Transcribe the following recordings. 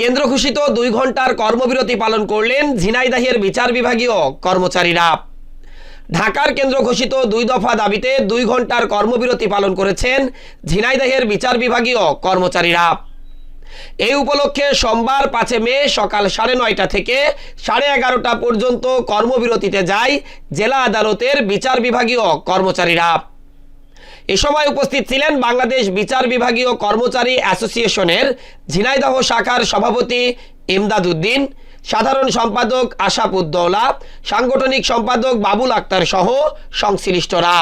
কেন্দ্র ঘোষিত 2 ঘন্টার কর্মবিরতি পালন করলেন ঝিনাইদহের বিচার বিভাগীয় কর্মচারীরা। ঢাকার কেন্দ্র ঘোষিত 2 দফা দাবিতে 2 ঘন্টার কর্মবিরতি পালন করেছেন ঝিনাইদহের বিচার বিভাগীয় কর্মচারীরা। এই উপলক্ষে সোমবার 5 মে সকাল 9:30 থেকে 11:30 পর্যন্ত কর্মবিরতিতে যায় জেলা আদালতের বিচার বিভাগীয় কর্মচারীরা। এ সময় উপস্থিত ছিলেন বাংলাদেশ বিচার বিভাগীয় কর্মচারী অ্যাসোসিয়েশনের ঝিনাইদহ শাখার সভাপতি ইমদাদ উদ্দিন, সাধারণ সম্পাদক আশাফ উদ্দৌলা, সাংগঠনিক সম্পাদক বাবুল আক্তার সহ সংশ্লিষ্টরা।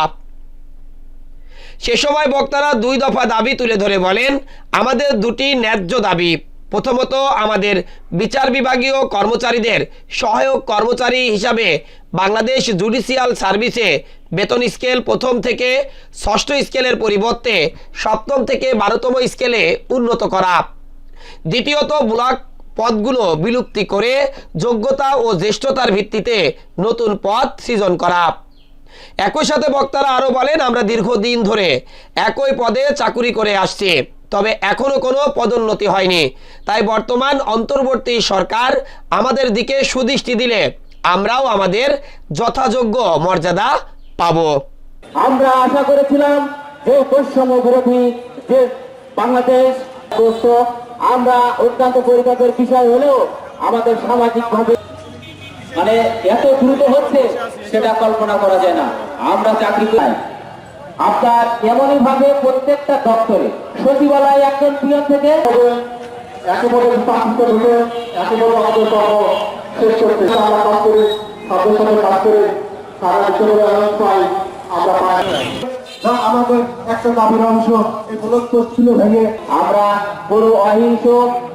সে সময় বক্তারা 2 দফা দাবি তুলে ধরে বলেন, আমাদের 2টি ন্যায্য দাবি। প্রথমত, আমাদের বিচার বিভাগীয় কর্মচারীদের সহায়ক কর্মচারী হিসাবে বাংলাদেশ জুডিশিয়াল সার্ভিসে বেতন স্কেল 1ম থেকে 6ষ্ঠ স্কেলের পরিবর্তে 7ম থেকে 12তম স্কেলে উন্নত করা। দ্বিতীয়ত, ব্লক পদগুলো বিলুপ্তি করে যোগ্যতা ও জ্যেষ্ঠতার ভিত্তিতে নতুন পদ সৃজন করা। একই সাথে বক্তারা আরও বলেন, আমরা দীর্ঘদিন ধরে একই পদে চাকুরি করে আসছি, তবে এখনো কোনো পদোন্নতি হয়নি। তাই বর্তমান অন্তর্বর্তী সরকার আমাদের দিকে সুদৃষ্টি দিলে আমরাও আমাদের যথাযোগ্য মর্যাদা পাব। আমরা আশা করেছিলাম যে বৈষম্য বিরোধী যে বাংলাদেশ আমরা অত্যন্ত পরিবর্তনের বিষয় হলেও আমাদের সামাজিকভাবে মানে এত দ্রুত হচ্ছে সেটা কল্পনা করা যায় না। আমরা চাকরি পাই আপনার এমনই ভাবে প্রত্যেকটা দপ্তরে সচিবালয় একজন পিয়ন থেকে একেবারে স্থাপিত হলে একেবারে আমাদের কর্ম শেষ করতে আমরা কাজ করে সাথে সাথে কাজ করে সারা একেবারে আনন্দ পাই আমরা পাই। আমাদের একটা দাবির অংশ এই ব্লক ছিল ভেঙে আমরা কোনো অহিংস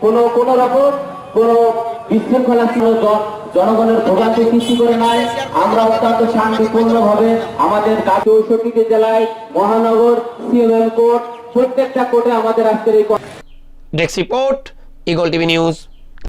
কোনো রকম কোনো বিশৃঙ্খলা জনগণের ভোগান্তি সৃষ্টি করে নাই। আমরা অত্যন্ত শান্তিপূর্ণভাবে আমাদের 64টি জেলায় মহানগর সিএমএম কোর্ট প্রত্যেকটা কোর্টে আমাদের আজকের এই desk report, eagle TV news.